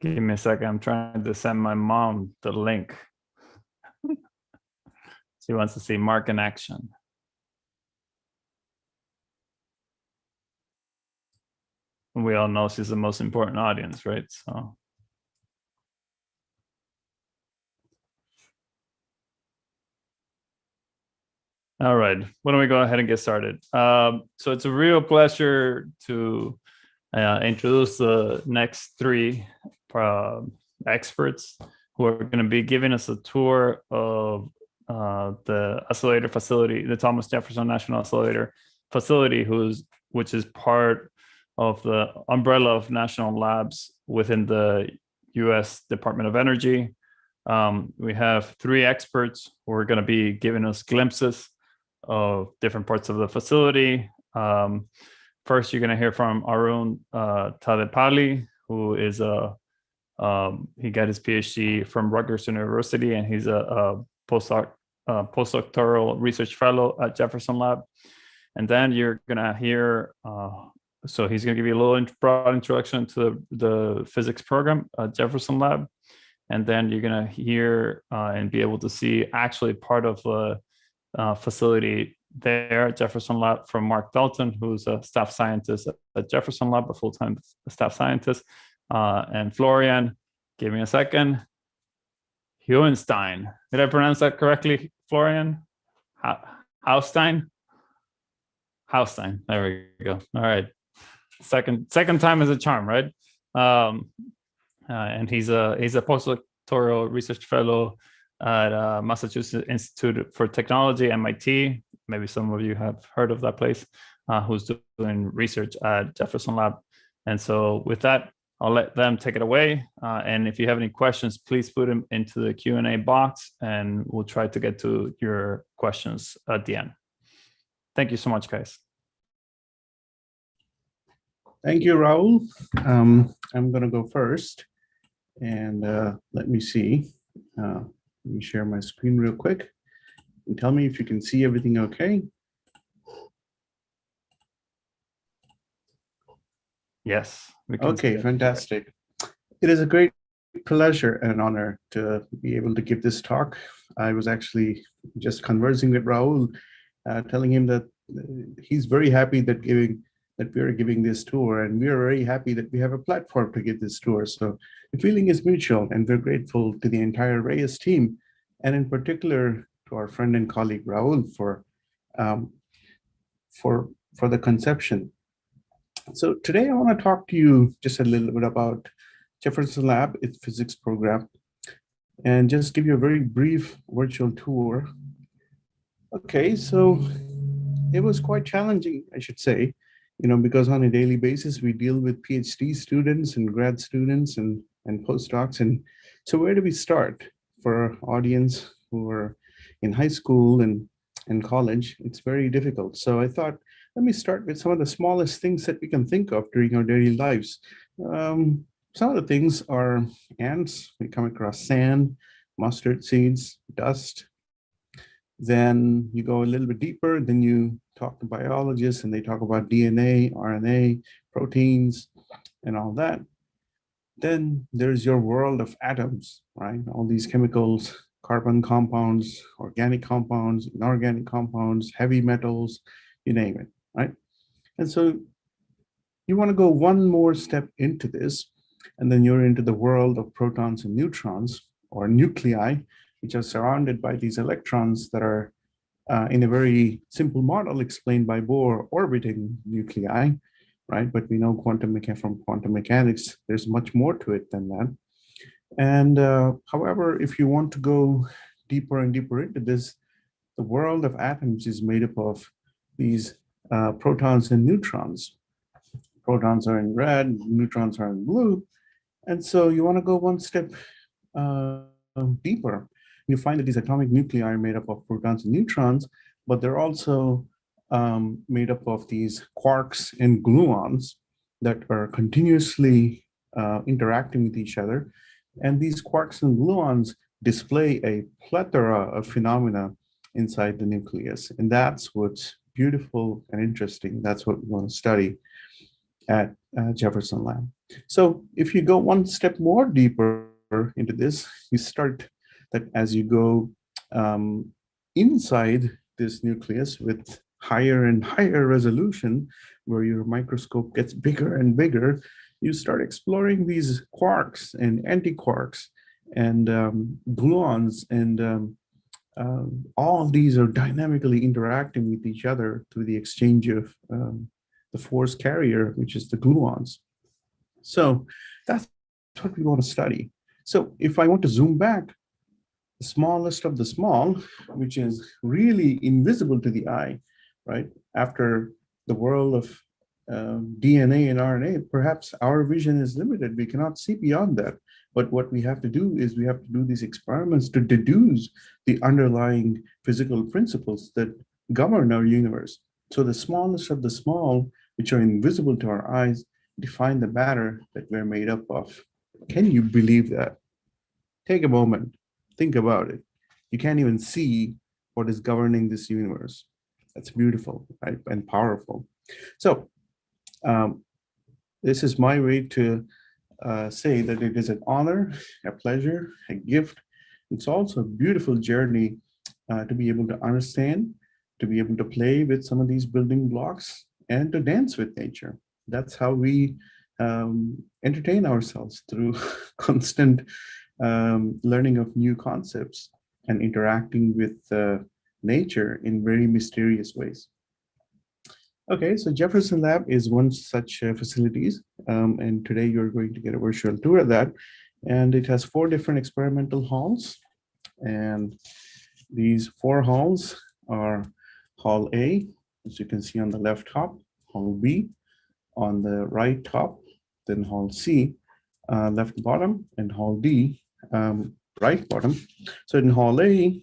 Give me a second. I'm trying to send my mom the link. She wants to see Mark in action. We all know she's the most important audience, right? So. All right, why don't we go ahead and get started? So it's a real pleasure to introduce the next three experts who are going to be giving us a tour of the Accelerator facility, the Thomas Jefferson National Accelerator facility, which is part of the umbrella of national labs within the U.S. Department of Energy. We have three experts who are going to be giving us glimpses of different parts of the facility. First, you're going to hear from Arun Tadepalli, who is he got his PhD from Rutgers University, and he's a postdoctoral research fellow at Jefferson Lab. And then you're going to hear, so he's going to give you a little broad introduction to the physics program at Jefferson Lab. And then you're going to hear and be able to see actually part of the facility there at Jefferson Lab from Mark Dalton, who's a staff scientist at Jefferson Lab, a full-time staff scientist. And Florian, give me a second, Hauenstein. Did I pronounce that correctly, Florian? Hauenstein? Hauenstein, there we go. All right, second time is a charm, right? And he's a postdoctoral research fellow at Massachusetts Institute for Technology, MIT. Maybe some of you have heard of that place, who's doing research at Jefferson Lab. And so with that, I'll let them take it away. And if you have any questions, please put them into the Q&A box, and we'll try to get to your questions at the end. Thank you so much, guys. Thank you, Raul. I'm going to go first. And let me see. Let me share my screen real quick. And tell me if you can see everything okay. Yes. We can okay, fantastic. It is a great pleasure and an honor to be able to give this talk. I was actually just conversing with Raul, telling him that he's very happy that we are giving this tour, and we are very happy that we have a platform to give this tour. So the feeling is mutual, and we're grateful to the entire REYES team, and in particular to our friend and colleague Raul for the conception. So today I want to talk to you just a little bit about Jefferson Lab, its physics program, and just give you a very brief virtual tour. Okay, so it was quite challenging, I should say, because on a daily basis, we deal with PhD students and grad students and postdocs. And so where do we start for our audience who are in high school and college? It's very difficult. So I thought, let me start with some of the smallest things that we can think of during our daily lives. Some of the things are ants. We come across sand, mustard seeds, dust. Then you go a little bit deeper, then you talk to biologists and they talk about DNA, RNA, proteins, and all that. Then there's your world of atoms, right? All these chemicals, carbon compounds, organic compounds, inorganic compounds, heavy metals, you name it, right? And so you want to go one more step into this, and then you're into the world of protons and neutrons, or nuclei, which are surrounded by these electrons that are in a very simple model explained by Bohr, orbiting nuclei, right? But we know from quantum mechanics, there's much more to it than that. And however, if you want to go deeper and deeper into this, the world of atoms is made up of these protons and neutrons. Protons are in red, neutrons are in blue. And so you want to go one step deeper. You find that these atomic nuclei are made up of protons and neutrons, but they're also made up of these quarks and gluons that are continuously interacting with each other. And these quarks and gluons display a plethora of phenomena inside the nucleus. And that's what's beautiful and interesting. That's what we want to study. at Jefferson Lab. So if you go one step more deeper into this, you start that as you go inside this nucleus with higher and higher resolution, where your microscope gets bigger and bigger, you start exploring these quarks and antiquarks and gluons, and all these are dynamically interacting with each other through the exchange of the force carrier, which is the gluons. So that's what we want to study. So if I want to zoom back, the smallest of the small, which is really invisible to the eye, right? After the world of DNA and RNA, perhaps our vision is limited. We cannot see beyond that. But what we have to do is we have to do these experiments to deduce the underlying physical principles that govern our universe. So the smallest of the small, which are invisible to our eyes, define the matter that we're made up of. Can you believe that? Take a moment, think about it. You can't even see what is governing this universe. That's beautiful, right? And powerful. So this is my way to say that it is an honor, a pleasure, a gift. It's also a beautiful journey to be able to understand, to be able to play with some of these building blocks, and to dance with nature. That's how we entertain ourselves, through constant learning of new concepts and interacting with nature in very mysterious ways. Okay, so Jefferson Lab is one such facilities, and today you're going to get a virtual tour of that. And it has 4 different experimental halls, and these 4 halls are Hall A, as you can see on the left top, Hall B on the right top, then Hall C, left bottom, and Hall D, right bottom. So in Hall A,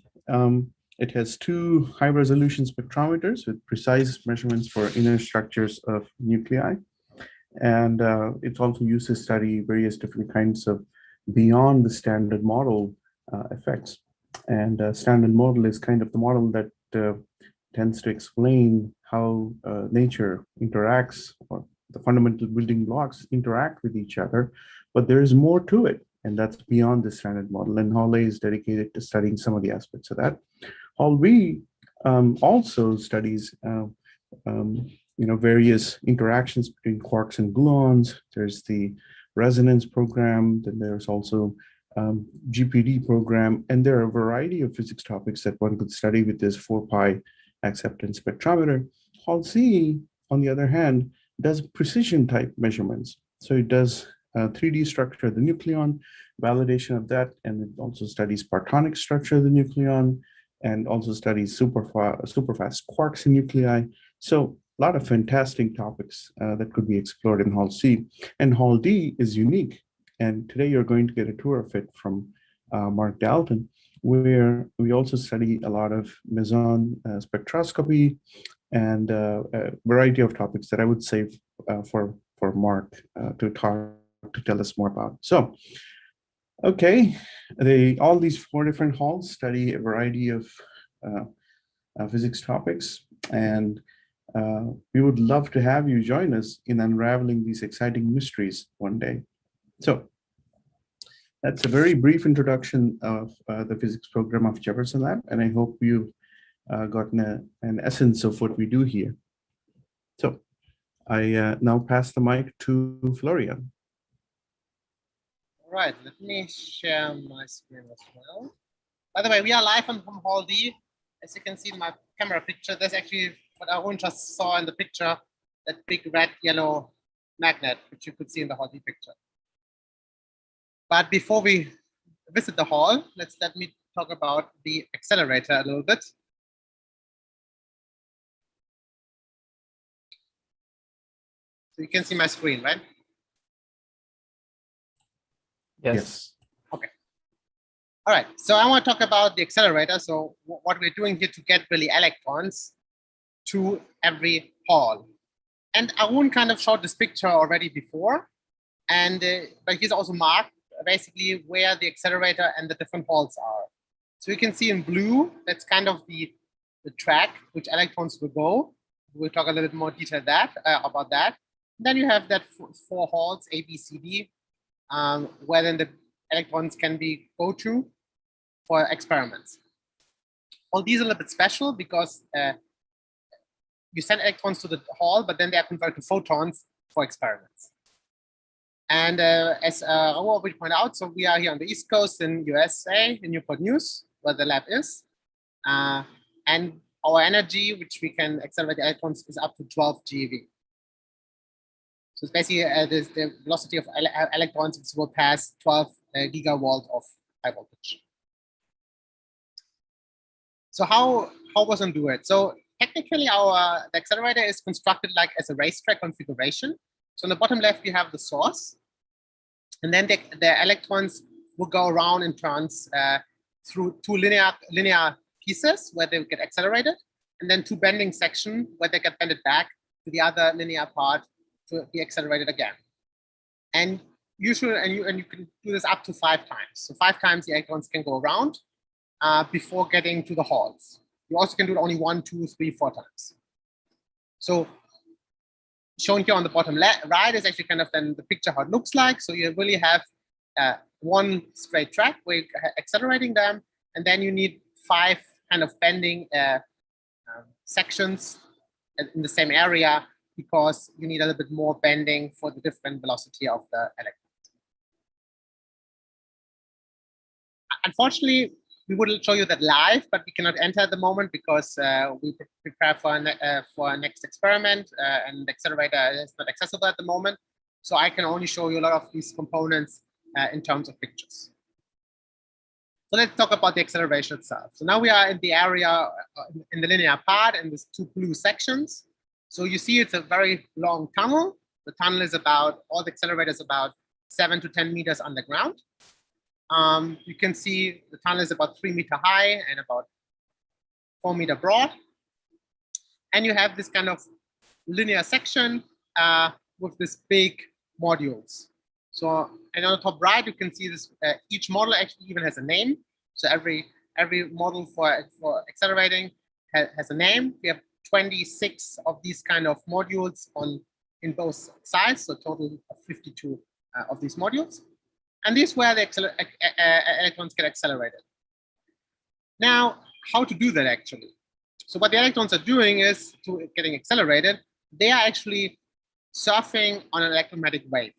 it has 2 high-resolution spectrometers with precise measurements for inner structures of nuclei. And it also used to study various different kinds of beyond the standard model effects. And standard model is kind of the model that tends to explain how nature interacts, or the fundamental building blocks interact with each other. But there is more to it, and that's beyond the standard model. And Hall A is dedicated to studying some of the aspects of that. Hall B also studies various interactions between quarks and gluons. There's the resonance program, then there's also GPD program, and there are a variety of physics topics that one could study with this 4-pi acceptance spectrometer. Hall C, on the other hand, does precision type measurements. So it does 3D structure of the nucleon, validation of that, and it also studies partonic structure of the nucleon, and also studies super fast quarks in nuclei. So a lot of fantastic topics that could be explored in Hall C. And Hall D is unique. And today you're going to get a tour of it from Mark Dalton, where we also study a lot of meson spectroscopy and a variety of topics that I would save for Mark to tell us more about. So, okay, all these 4 different halls study a variety of physics topics, and we would love to have you join us in unraveling these exciting mysteries one day. So that's a very brief introduction of the physics program of Jefferson Lab, and I hope you've gotten an essence of what we do here. So I now pass the mic to Florian. All right, let me share my screen as well. By the way, we are live from Hall D. As you can see in my camera picture, there's actually what Arun just saw in the picture, that big red yellow magnet, which you could see in the Hall D picture. But before we visit the hall, let me talk about the accelerator a little bit. So you can see my screen, right? Yes. Okay. All right. So I want to talk about the accelerator. So what we're doing here to get really electrons to every hall. And Arun kind of showed this picture already before, and but he's also marked basically where the accelerator and the different halls are. So you can see in blue, that's kind of the track which electrons will go. We'll talk a little bit more detail about that. Then you have that four halls, A, B, C, D, where then the electrons can go to for experiments. All these are a little bit special because you send electrons to the hall, but then they are converted to photons for experiments. And as Raoul already pointed out, so we are here on the East Coast in USA, in Newport News, where the lab is. And our energy, which we can accelerate the electrons, is up to 12 GeV. So it's basically the velocity of electrons will pass 12 gigavolt of high voltage. So how was on do it? So technically, the accelerator is constructed like as a racetrack configuration. So on the bottom left, you have the source, and then the electrons will go around in turns through two linear pieces where they get accelerated, and then two bending sections where they get bended back to the other linear part to be accelerated again. And you can do this up to 5 times. So 5 times the electrons can go around before getting to the halls. You also can do it only 1, 2, 3, 4 times. So shown here on the bottom right is actually kind of then the picture how it looks like. So you really have one straight track where you're accelerating them, and then you need 5 kind of bending sections in the same area because you need a little bit more bending for the different velocity of the electrons. Unfortunately, we would show you that live, but we cannot enter at the moment because we prepare for our next experiment, and the accelerator is not accessible at the moment. So I can only show you a lot of these components in terms of pictures. So let's talk about the acceleration itself. So now we are in the area in the linear part in these 2 blue sections. So you see it's a very long tunnel. The tunnel is all the accelerator is about 7 to 10 meters underground. You can see the tunnel is about 3 meter high and about 4 meter broad. And you have this kind of linear section with this big modules. So, and on the top right, you can see this, each model actually even has a name. So every model for accelerating has a name. We have 26 of these kind of modules in both sides, so total of 52 of these modules. And this is where the electrons get accelerated. Now, how to do that actually? So what the electrons are doing is getting accelerated. They are actually surfing on an electromagnetic wave.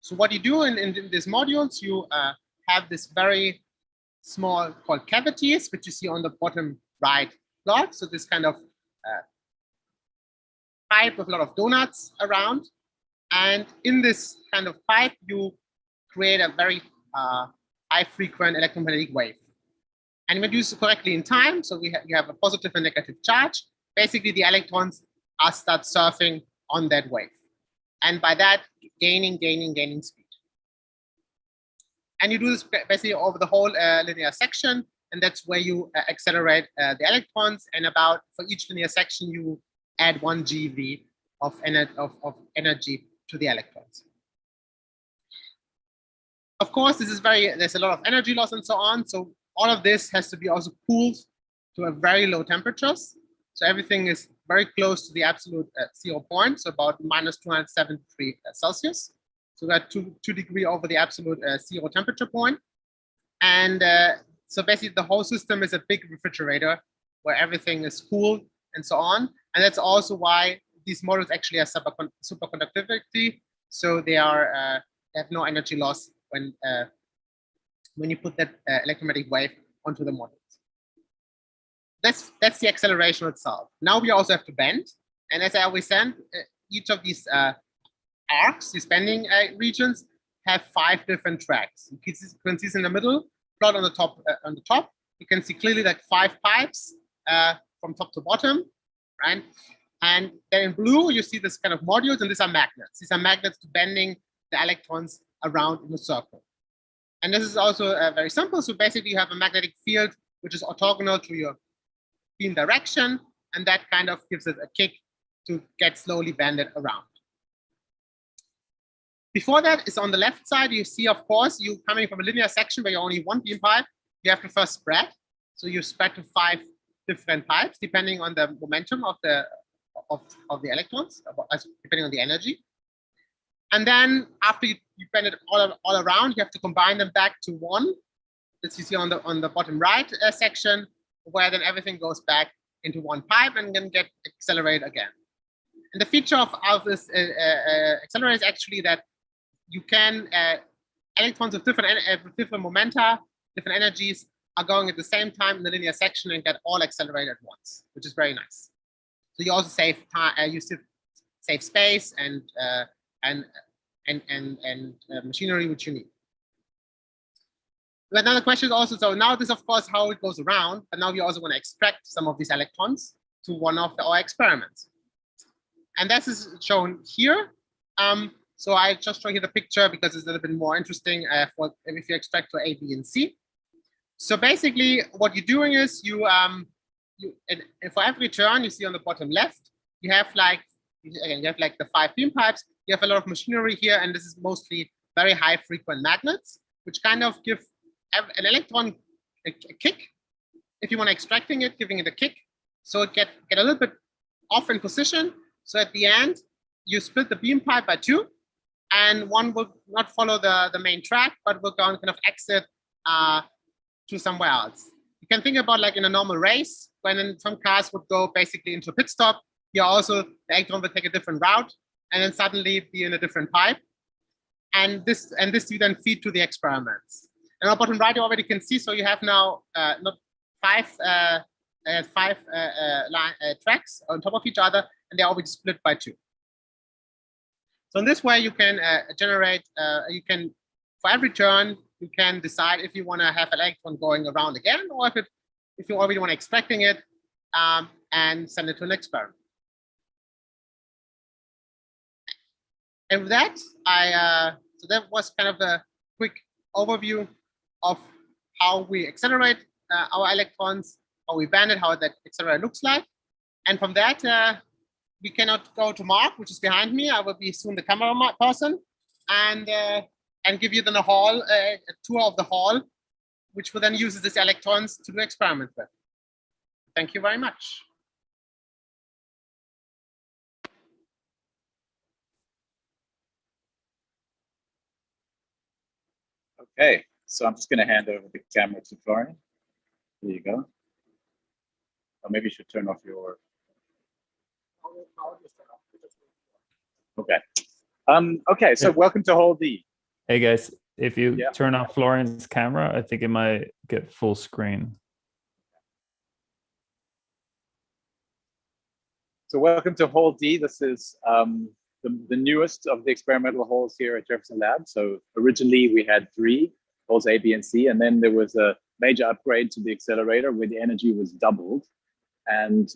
So what you do in these modules, you have this very small called cavities, which you see on the bottom right plot. So this kind of pipe with a lot of donuts around. And in this kind of pipe, you create a very high frequent electromagnetic wave. And when you do this correctly in time, so you have a positive and negative charge, basically the electrons start surfing on that wave. And by that, gaining speed. And you do this basically over the whole linear section, and that's where you accelerate the electrons. And for each linear section, you add 1 GeV of energy to the electrons. Of course, there's a lot of energy loss and so on. So all of this has to be also cooled to a very low temperatures. So everything is very close to the absolute 0 point, so about minus 273 Celsius. So we're 2 degrees over the absolute 0 temperature point. And so basically the whole system is a big refrigerator where everything is cooled and so on. And that's also why these models actually have superconductivity. So they have no energy loss when you put that electromagnetic wave onto the models. That's the acceleration itself. Now we also have to bend. And as I always said, each of these arcs, these bending regions, have 5 different tracks. You can see in the middle, plot on the top. You can see clearly like 5 pipes from top to bottom, right? And then in blue, you see this kind of modules, and these are magnets. These are magnets to bending the electrons around in a circle. And this is also very simple. So basically, you have a magnetic field which is orthogonal to your beam direction, and that kind of gives it a kick to get slowly bended around. Before that is on the left side, you see, of course, you coming from a linear section where you only 1 beam pipe, you have to first spread. So you spread to 5 different pipes, depending on the momentum of the electrons, depending on the energy. And then after you bend it all around, you have to combine them back to one. This you see on the bottom right section, where then everything goes back into one pipe and then get accelerated again. And the feature of this accelerator is actually that you can electrons with different momenta, different energies are going at the same time in the linear section and get all accelerated at once, which is very nice. So you also save time, save space and machinery which you need. But another question is also, so now this of course how it goes around, but now we also want to extract some of these electrons to one of our experiments. And this is shown here. So I just show you the picture because it's a little bit more interesting for if you extract for A, B, and C. So basically what you're doing is you for every turn you see on the bottom left, you have like the 5 beam pipes, you have a lot of machinery here, and this is mostly very high frequent magnets, which kind of give an electron a kick. If you want to extracting it, giving it a kick, so it get a little bit off in position. So at the end, you split the beam pipe by 2, and one will not follow the main track, but will go and kind of exit to somewhere else. You can think about like in a normal race, when some cars would go basically into a pit stop, here also the electron will take a different route and then suddenly be in a different pipe. And this you then feed to the experiments. And on the bottom right, you already can see, so you have now not 5 tracks on top of each other, and they're always split by 2. So in this way, you can generate, for every turn, you can decide if you want to have an electron going around again, or if you already want to extracting it and send it to an experiment. And with that, so that was kind of a quick overview of how we accelerate our electrons, how we band it, how that accelerator looks like. And from that, we cannot go to Mark, which is behind me. I will be soon the camera person, and give you then a tour of the hall, which will then use these electrons to do experiments with. Thank you very much. Okay, so I'm just going to hand over the camera to Florian. There you go. Or maybe you should turn off your. Okay. Okay, so welcome to Hall D. Hey guys, if you turn off Florian's camera, I think it might get full screen. So welcome to Hall D. This is the newest of the experimental halls here at Jefferson Lab. So originally we had 3 halls, A, B, and C, and then there was a major upgrade to the accelerator where the energy was doubled, and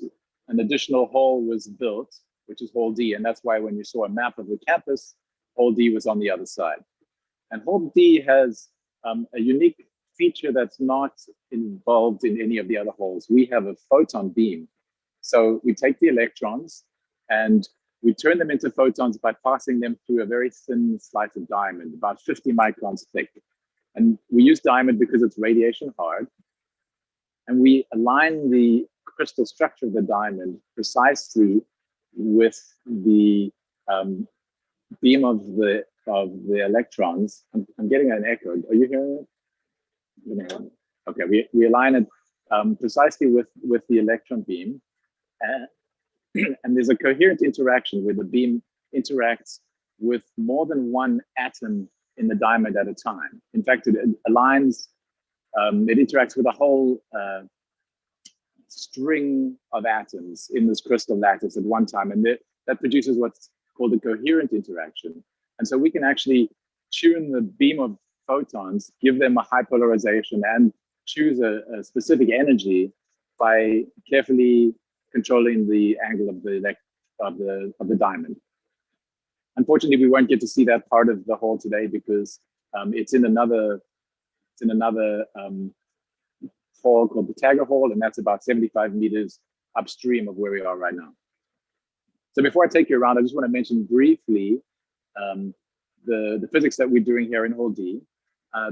an additional hall was built, which is Hall D, and that's why when you saw a map of the campus, Hall D was on the other side. And Hall D has a unique feature that's not involved in any of the other halls. We have a photon beam. So we take the electrons and we turn them into photons by passing them through a very thin slice of diamond, about 50 microns thick. And we use diamond because it's radiation hard. And we align the crystal structure of the diamond precisely with the beam of the electrons. I'm getting an echo. Are you hearing it? Okay, we align it precisely with the electron beam. And there's a coherent interaction where the beam interacts with more than one atom in the diamond at a time. In fact, it aligns, it interacts with a whole string of atoms in this crystal lattice at one time. And that produces what's called a coherent interaction. And so we can actually tune the beam of photons, give them a high polarization, and choose a specific energy by carefully controlling the angle of the diamond. Unfortunately, we won't get to see that part of the hall today because it's in another hall called the Tagger Hall, and that's about 75 meters upstream of where we are right now. So before I take you around, I just want to mention briefly the physics that we're doing here in Hall D.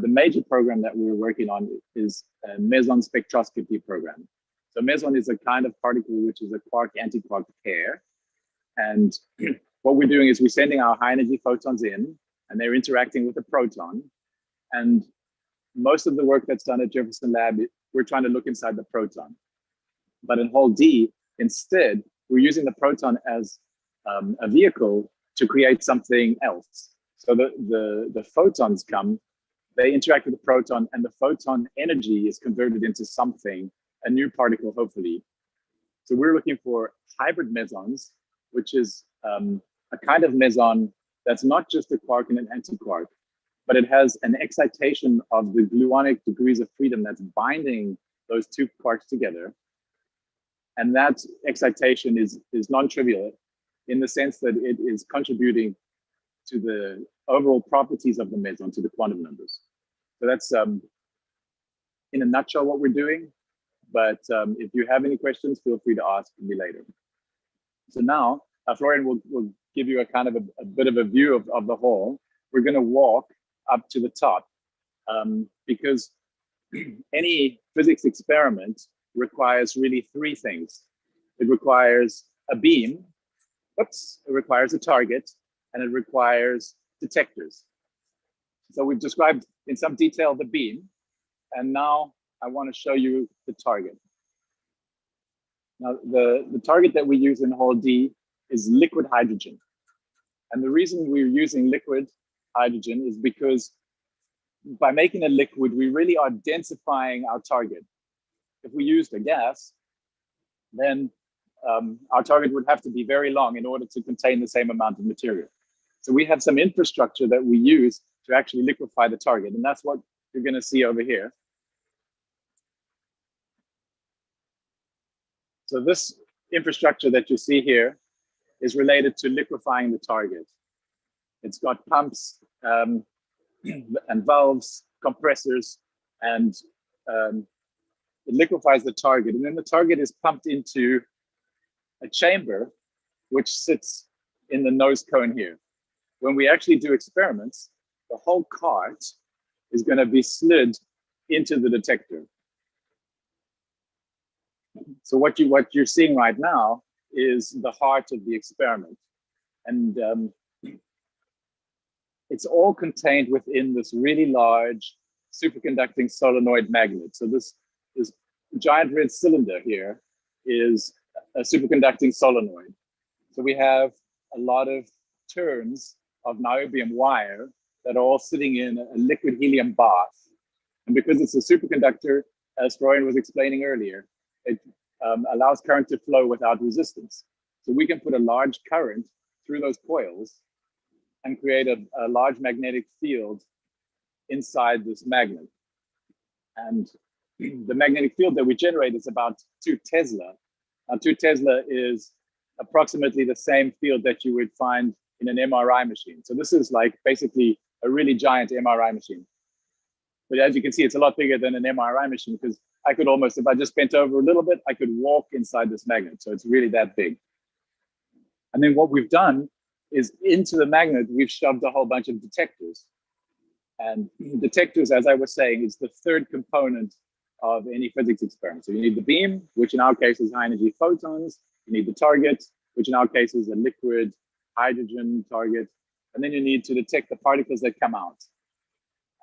The major program that we're working on is a meson spectroscopy program. So meson is a kind of particle which is a quark-antiquark pair. And what we're doing is we're sending our high energy photons in, and they're interacting with the proton. And most of the work that's done at Jefferson Lab, we're trying to look inside the proton. But in hole D, instead, we're using the proton as a vehicle to create something else. So the photons come, they interact with the proton, and the photon energy is converted into something, a new particle, hopefully. So we're looking for hybrid mesons, which is a kind of meson that's not just a quark and an antiquark, but it has an excitation of the gluonic degrees of freedom that's binding those two quarks together. And that excitation is non-trivial in the sense that it is contributing to the overall properties of the meson, to the quantum numbers. So that's in a nutshell what we're doing. But if you have any questions, feel free to ask me later. So now, Florian will give you a kind of a bit of a view of the hall. We're going to walk up to the top because any physics experiment requires really three things. It requires a beam, it requires a target, and it requires detectors. So we've described in some detail the beam, and now I want to show you the target. Now, the target that we use in hole D is liquid hydrogen. And the reason we're using liquid hydrogen is because by making a liquid, we really are densifying our target. If we used a gas, then our target would have to be very long in order to contain the same amount of material. So we have some infrastructure that we use to actually liquefy the target. And that's what you're going to see over here. So this infrastructure that you see here is related to liquefying the target. It's got pumps and valves, compressors, and it liquefies the target. And then the target is pumped into a chamber, which sits in the nose cone here. When we actually do experiments, the whole cart is going to be slid into the detector. So what you're seeing right now is the heart of the experiment. And it's all contained within this really large superconducting solenoid magnet. So this giant red cylinder here is a superconducting solenoid. So we have a lot of turns of niobium wire that are all sitting in a liquid helium bath. And because it's a superconductor, as Florian was explaining earlier, it allows current to flow without resistance. So we can put a large current through those coils and create a large magnetic field inside this magnet. And the magnetic field that we generate is about 2 Tesla. Now, 2 Tesla is approximately the same field that you would find in an MRI machine. So this is like basically a really giant MRI machine. But as you can see, it's a lot bigger than an MRI machine because I could almost, if I just bent over a little bit, I could walk inside this magnet. So it's really that big. And then what we've done is into the magnet, we've shoved a whole bunch of detectors. And detectors, as I was saying, is the third component of any physics experiment. So you need the beam, which in our case is high energy photons. You need the target, which in our case is a liquid hydrogen target. And then you need to detect the particles that come out.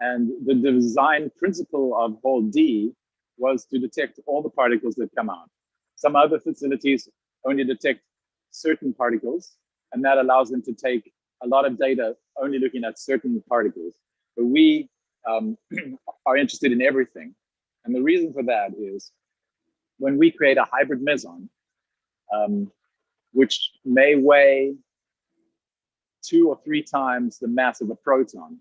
And the design principle of hole D was to detect all the particles that come out. Some other facilities only detect certain particles, and that allows them to take a lot of data only looking at certain particles. But we are interested in everything. And the reason for that is when we create a hybrid meson, which may weigh 2 or 3 times the mass of a proton,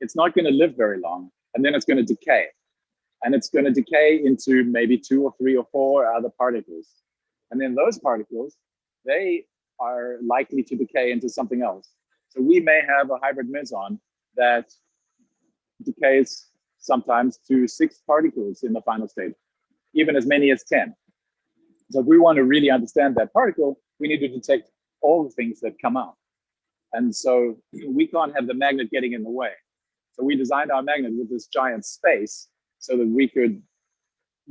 it's not going to live very long, and then it's going to decay. And it's going to decay into maybe 2 or 3 or 4 other particles. And then those particles, they are likely to decay into something else. So we may have a hybrid meson that decays sometimes to 6 particles in the final state, even as many as 10. So if we want to really understand that particle, we need to detect all the things that come out. And so we can't have the magnet getting in the way. So we designed our magnet with this giant space so that we could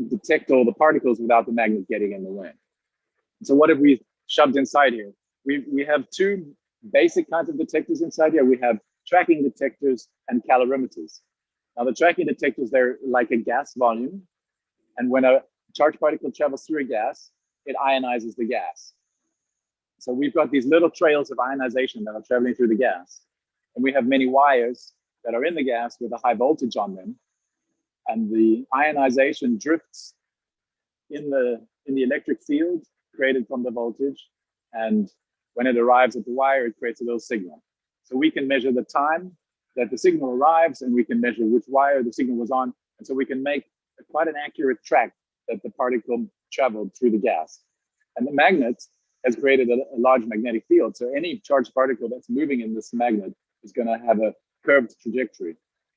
detect all the particles without the magnet getting in the way. So what have we shoved inside here? We have 2 basic kinds of detectors inside here. We have tracking detectors and calorimeters. Now the tracking detectors, they're like a gas volume. And when a charged particle travels through a gas, it ionizes the gas. So we've got these little trails of ionization that are traveling through the gas. And we have many wires that are in the gas with a high voltage on them. And the ionization drifts in the electric field created from the voltage. And when it arrives at the wire, it creates a little signal. So we can measure the time that the signal arrives, and we can measure which wire the signal was on. And so we can make quite an accurate track that the particle traveled through the gas. And the magnet has created a large magnetic field. So any charged particle that's moving in this magnet is going to have a curved trajectory.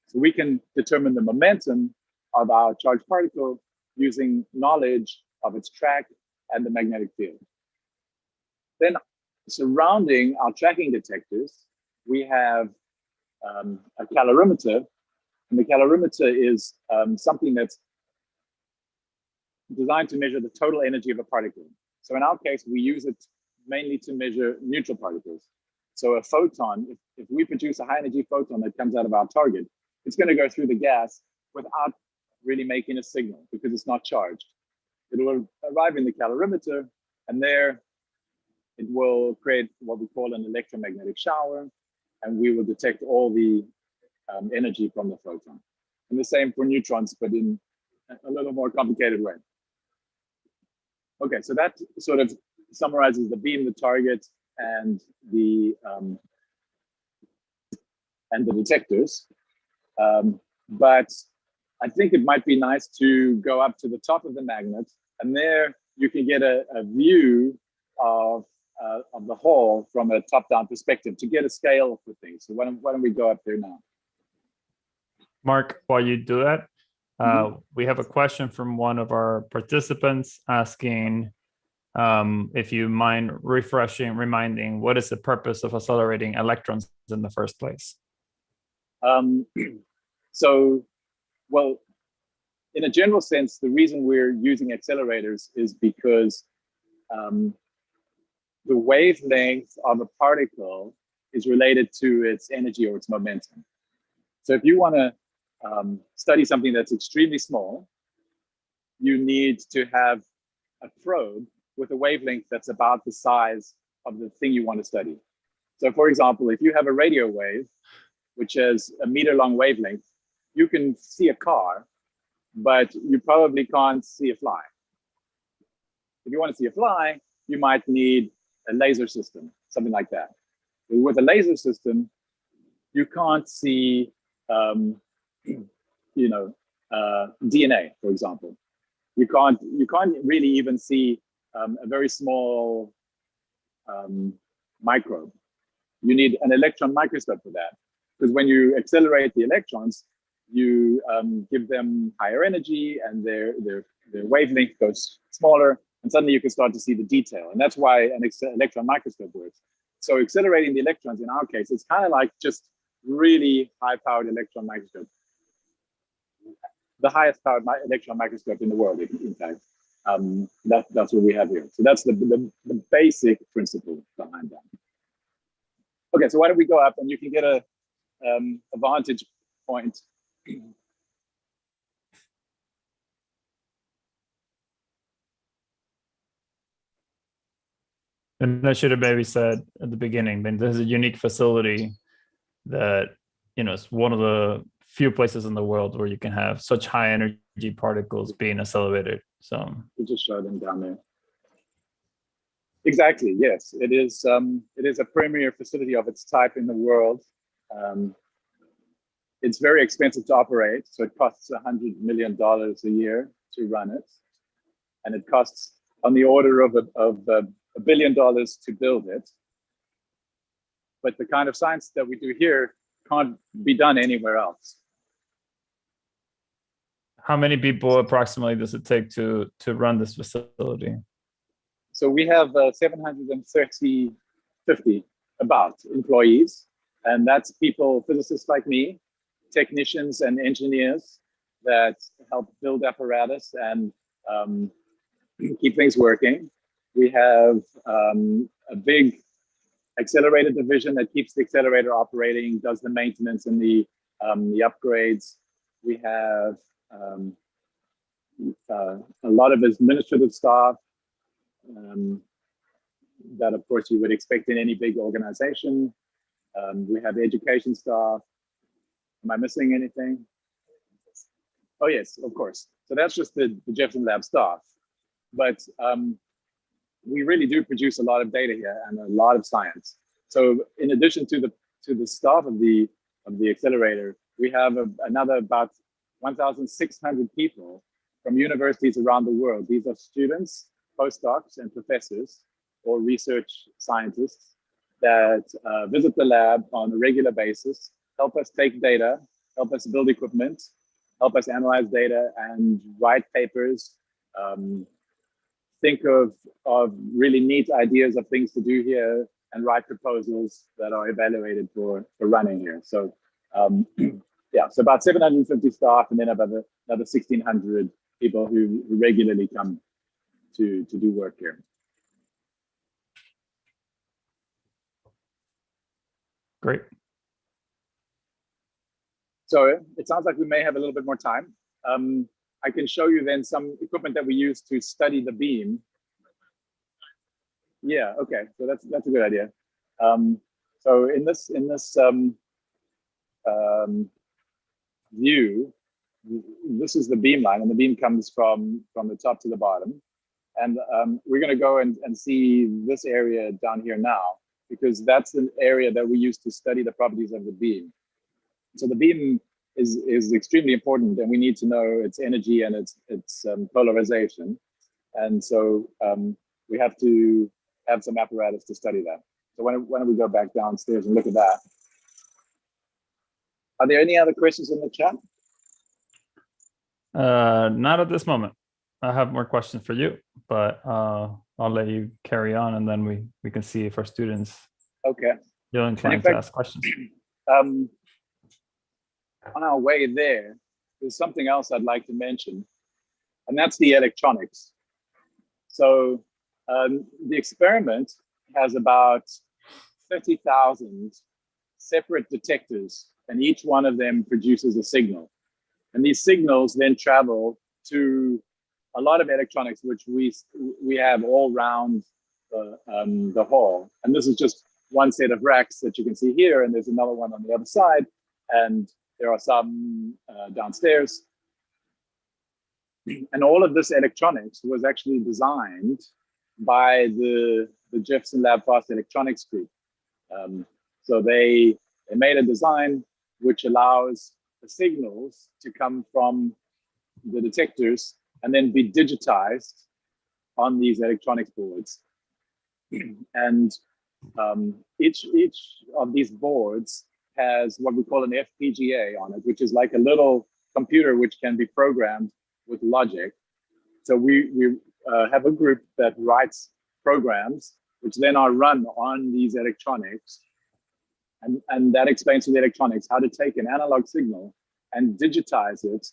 So we can determine the momentum of our charged particle using knowledge of its track and the magnetic field. Then surrounding our tracking detectors, we have a calorimeter. And the calorimeter is something that's designed to measure the total energy of a particle. So in our case, we use it mainly to measure neutral particles. So a photon, if we produce a high energy photon that comes out of our target, it's going to go through the gas without really making a signal because it's not charged. It will arrive in the calorimeter, and there it will create what we call an electromagnetic shower, and we will detect all the energy from the photon. And the same for neutrons, but in a little more complicated way. Okay, so that sort of summarizes the beam, the target, and the detectors. But I think it might be nice to go up to the top of the magnet, and there you can get a view of the Hall from a top-down perspective to get a scale for things. So why don't we go up there now? Mark, while you do that, we have a question from one of our participants asking if you mind reminding what is the purpose of accelerating electrons in the first place? Well, in a general sense, the reason we're using accelerators is because the wavelength of a particle is related to its energy or its momentum. So if you want to study something that's extremely small, you need to have a probe with a wavelength that's about the size of the thing you want to study. So for example, if you have a radio wave, which has a meter-long wavelength, you can see a car, but you probably can't see a fly. If you want to see a fly, you might need a laser system, something like that. With a laser system, you can't see, DNA, for example. You can't really even see a very small microbe. You need an electron microscope for that, because when you accelerate the electrons, you give them higher energy, and their wavelength goes smaller, and suddenly you can start to see the detail. And that's why an electron microscope works. So accelerating the electrons, in our case, it's kind of like just really high-powered electron microscope. The highest powered electron microscope in the world, in fact. That's what we have here. So that's the basic principle behind that. Okay, so why don't we go up, and you can get a vantage point. And I should have maybe said at the beginning, but this is a unique facility that, it's one of the few places in the world where you can have such high energy particles being accelerated. So we just show them down there. Exactly, yes. It is a premier facility of its type in the world. It's very expensive to operate, so it costs $100 million a year to run it. And it costs on the order of $1 billion to build it. But the kind of science that we do here can't be done anywhere else. how many people approximately does it take to run this facility? So we have 50 about employees, and that's people, physicists like me, technicians and engineers that help build apparatus and keep things working. We have a big Accelerator division that keeps the accelerator operating, does the maintenance and the upgrades. We have a lot of administrative staff that, of course, you would expect in any big organization. We have education staff. Am I missing anything? Oh, yes, of course. So that's just the Jefferson Lab staff. But we really do produce a lot of data here and a lot of science. So in addition to the staff of the accelerator, we have another about 1,600 people from universities around the world. These are students, postdocs, and professors, or research scientists that visit the lab on a regular basis, help us take data, help us build equipment, help us analyze data and write papers, think of really neat ideas of things to do here, and write proposals that are evaluated for running here. So yeah, so about 750 staff, and then about another 1,600 people who regularly come to do work here. Great. So it sounds like we may have a little bit more time. I can show you then some equipment that we use to study the beam. Yeah, okay, so that's a good idea. So in this view, this is the beam line, and the beam comes from the top to the bottom. And we're going to go and see this area down here now, because that's an area that we use to study the properties of the beam. So the beam is extremely important, and we need to know its energy and its polarization. And so we have to have some apparatus to study that. So why don't we go back downstairs and look at that? Are there any other questions in the chat? Not at this moment. I have more questions for you, but I'll let you carry on, and then we can see if our students feel inclined to ask questions. On our way there, there's something else I'd like to mention, and that's the electronics. So the experiment has about 30,000 separate detectors, and each one of them produces a signal. And these signals then travel to a lot of electronics, which we have all around the hall. And this is just one set of racks that you can see here, and there's another one on the other side, and there are some downstairs. And all of this electronics was actually designed by the Jefferson Lab Fast Electronics group. So they made a design which allows the signals to come from the detectors and then be digitized on these electronics boards. And each of these boards has what we call an FPGA on it, which is like a little computer which can be programmed with logic. So we have a group that writes programs which then are run on these electronics. And that explains to the electronics how to take an analog signal and digitize it.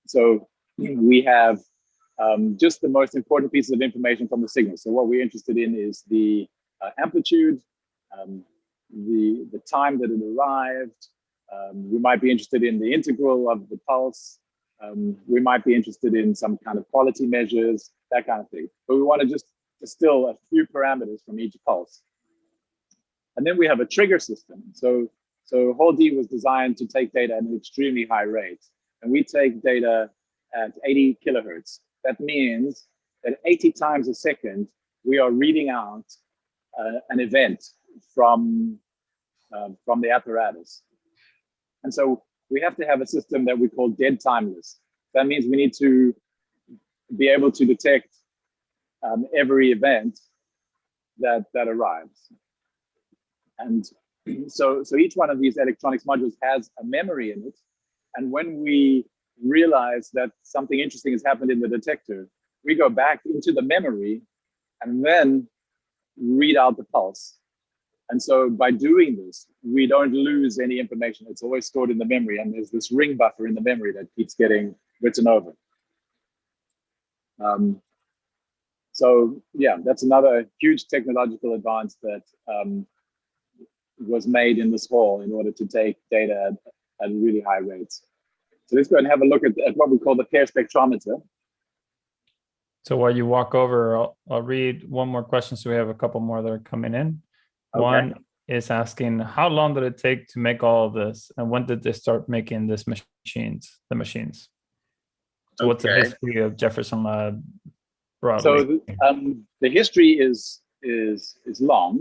So we have just the most important pieces of information from the signal. So what we're interested in is the amplitude, the time that it arrived. We might be interested in the integral of the pulse. We might be interested in some kind of quality measures, that kind of thing. But we want to just distill a few parameters from each pulse. And then we have a trigger system. So Hall D was designed to take data at an extremely high rate. And we take data at 80 kilohertz. That means that 80 times a second, we are reading out an event from the apparatus. And so we have to have a system that we call dead timeless. That means we need to be able to detect every event that arrives. And so each one of these electronics modules has a memory in it. And when we realize that something interesting has happened in the detector, we go back into the memory and then read out the pulse. And so by doing this, we don't lose any information. It's always stored in the memory, and there's this ring buffer in the memory that keeps getting written over. So yeah, that's another huge technological advance that was made in this hall in order to take data at really high rates. So let's go and have a look at what we call the pair spectrometer. So while you walk over, I'll read one more question. So we have a couple more that are coming in. Okay. One is asking, how long did it take to make all of this? And when did they start making the machines? So what's the history of Jefferson Lab broadly? So the history is long.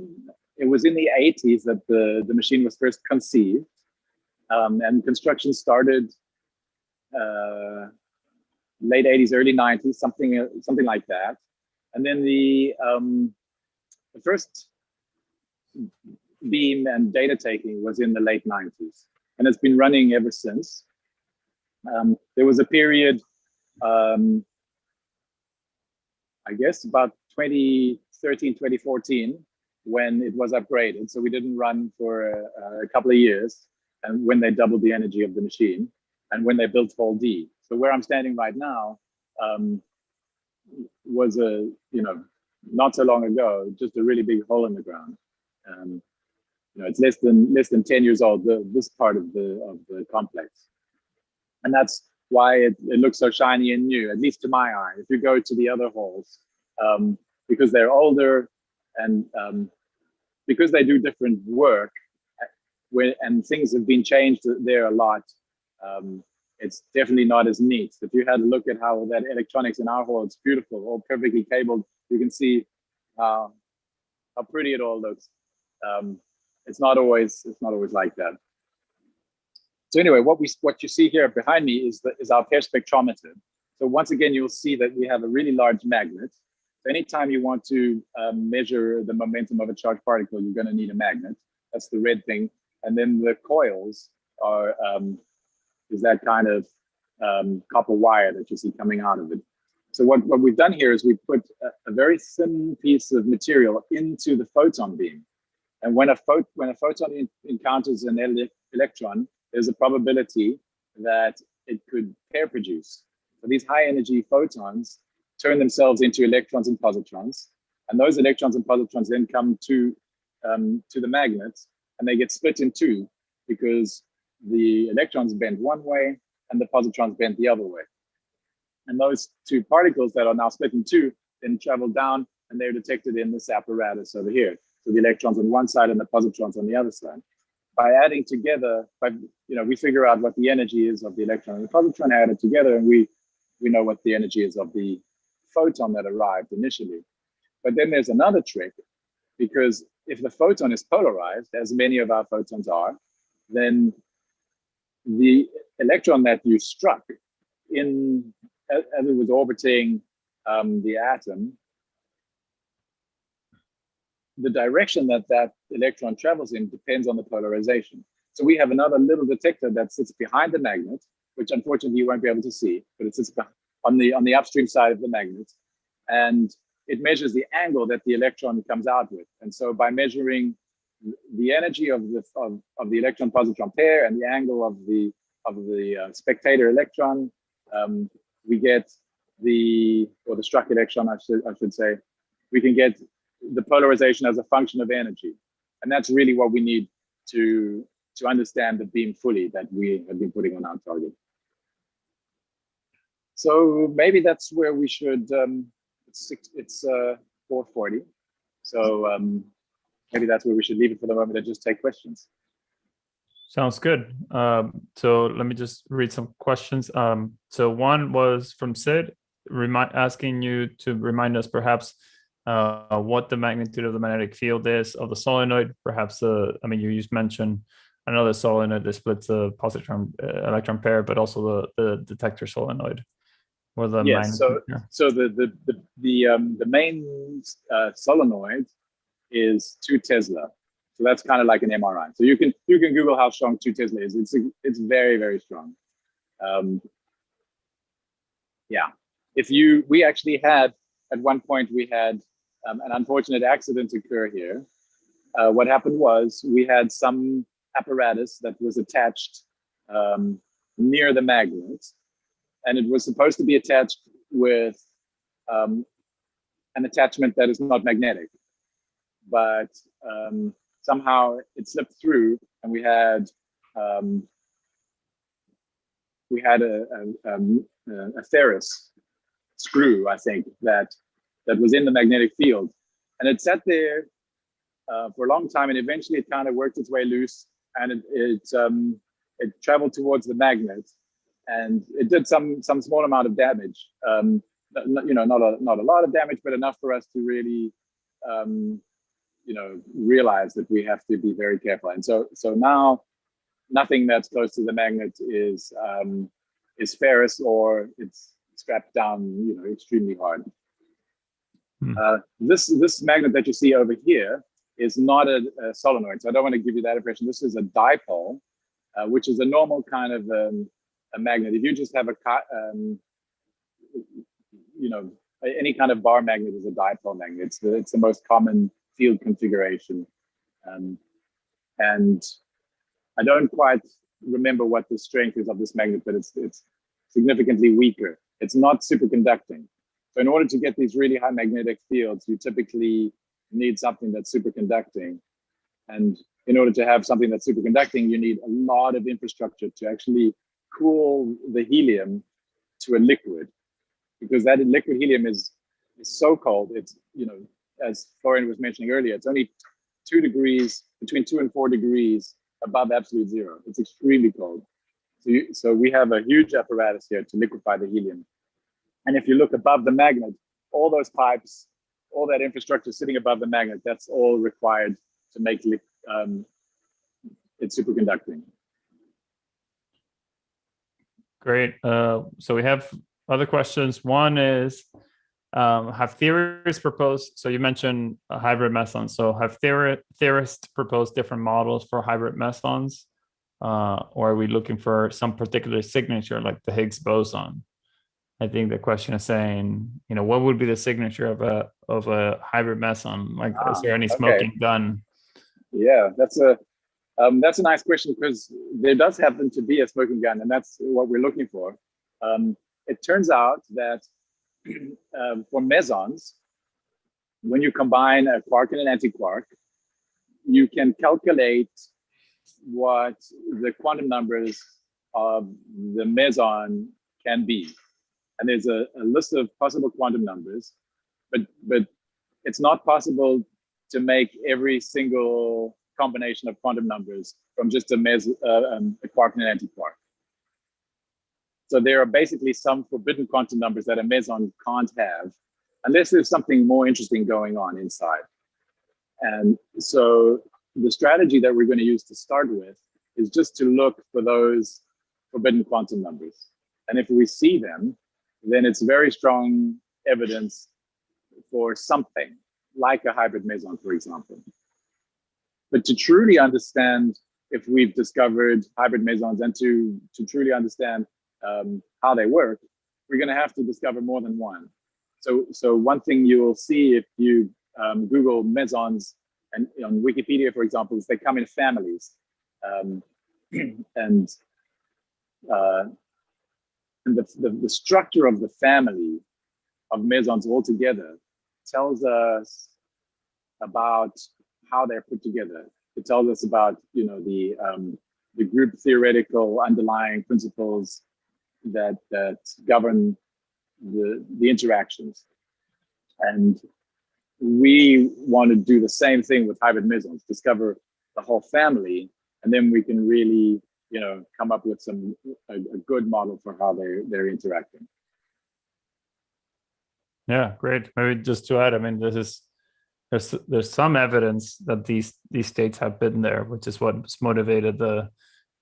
It was in the 80s that the machine was first conceived, and construction started late 80s, early 90s, something like that. And then the first beam and data taking was in the late 90s, and it's been running ever since. There was a period, I guess about 2013, 2014, when it was upgraded. So we didn't run for a couple of years, and when they doubled the energy of the machine, and when they built Hall D. So where I'm standing right now was not so long ago, just a really big hole in the ground. It's less than 10 years old, this part of the complex. And that's why it looks so shiny and new, at least to my eye. If you go to the other halls, because they're older and because they do different work, and things have been changed there a lot, it's definitely not as neat. If you had a look at how that electronics in our hall, it's beautiful, all perfectly cabled. You can see how pretty it all looks. It's not always like that. So anyway, what you see here behind me is our pair spectrometer. So once again, you'll see that we have a really large magnet. So anytime you want to measure the momentum of a charged particle, you're going to need a magnet. That's the red thing. And then the coils is that kind of copper wire that you see coming out of it. So what we've done here is we put a very thin piece of material into the photon beam. And when a photon encounters an electron, there's a probability that it could pair produce. So these high energy photons turn themselves into electrons and positrons. And those electrons and positrons then come to the magnet, and they get split in two because the electrons bend one way and the positrons bend the other way. And those two particles that are now split in two then travel down, and they're detected in this apparatus over here. So the electrons on one side and the positrons on the other side. By adding together, we figure out what the energy is of the electron and the positron, add it together, and we know what the energy is of the photon that arrived initially. But then there's another trick, because if the photon is polarized, as many of our photons are, then the electron that you struck as it was orbiting the atom, the direction that electron travels in depends on the polarization. So we have another little detector that sits behind the magnet, which unfortunately you won't be able to see, but it sits on the upstream side of the magnet, and it measures the angle that the electron comes out with. And so by measuring the energy of the electron positron pair and the angle of the spectator electron, we get the struck electron, I should say, we can get the polarization as a function of energy. And that's really what we need to understand the beam fully that we have been putting on our target. So maybe that's where we should, it's 4:40. So maybe that's where we should leave it for the moment and just take questions. Sounds good. So let me just read some questions. So one was from Sid, asking you to remind us perhaps what the magnitude of the magnetic field is of the solenoid. Perhaps you just mentioned another solenoid that splits the positron electron pair, but also the detector solenoid. Or the so the main solenoid is 2 Tesla. So that's kind of like an MRI. So you can Google how strong 2 Tesla is. It's very, very strong. Yeah. We actually had at one point we had an unfortunate accident occur here. What happened was we had some apparatus that was attached near the magnet, and it was supposed to be attached with an an attachment that is not magnetic, but somehow it slipped through, and we had a ferrous screw, I think, that was in the magnetic field, and it sat there for a long time, and eventually it kind of worked its way loose, and it traveled towards the magnet, and it did some small amount of damage. You know, not a lot of damage, but enough for us to really, you know, realize that we have to be very careful. And so now, nothing that's close to the magnet is ferrous, or it's strapped down, you know, extremely hard. This magnet that you see over here is not a solenoid, so I don't want to give you that impression. This is a dipole, which is a normal kind of a magnet. If you just have you know, any kind of bar magnet is a dipole magnet. It's the most common field configuration, and I don't quite remember what the strength is of this magnet, but it's significantly weaker. It's not superconducting. So in order to get these really high magnetic fields, you typically need something that's superconducting. And in order to have something that's superconducting, you need a lot of infrastructure to actually cool the helium to a liquid, because that liquid helium is so cold. It's, you know, as Florian was mentioning earlier, it's only 2 degrees, between 2 and 4 degrees above absolute zero. It's extremely cold. So we have a huge apparatus here to liquefy the helium. And if you look above the magnet, all those pipes, all that infrastructure sitting above the magnet, that's all required to make it superconducting. Great. So we have other questions. One is, have theorists proposed, so you mentioned a hybrid meson, so have theorists proposed different models for hybrid mesons, or are we looking for some particular signature like the Higgs boson? I think the question is saying, you know, what would be the signature of a hybrid meson? Like, is there any smoking gun? Yeah, that's a nice question, because there does happen to be a smoking gun, and that's what we're looking for. It turns out that for mesons, when you combine a quark and an antiquark, you can calculate what the quantum numbers of the meson can be. And there's a list of possible quantum numbers, but it's not possible to make every single combination of quantum numbers from just a quark and an antiquark. So there are basically some forbidden quantum numbers that a meson can't have, unless there's something more interesting going on inside. And so the strategy that we're going to use to start with is just to look for those forbidden quantum numbers. And if we see them, then it's very strong evidence for something, like a hybrid meson, for example. But to truly understand if we've discovered hybrid mesons, and to truly understand how they work, we're going to have to discover more than one. So one thing you will see if you Google mesons, and on Wikipedia, for example, is they come in families, and the structure of the family of mesons altogether tells us about how they're put together. It tells us about, you know, the group theoretical underlying principles that govern the interactions. And we want to do the same thing with hybrid mesons, discover the whole family, and then we can really, you know, come up with a good model for how they're interacting. Yeah, great. Maybe just to add, I mean, there's some evidence that these states have been there, which is what's motivated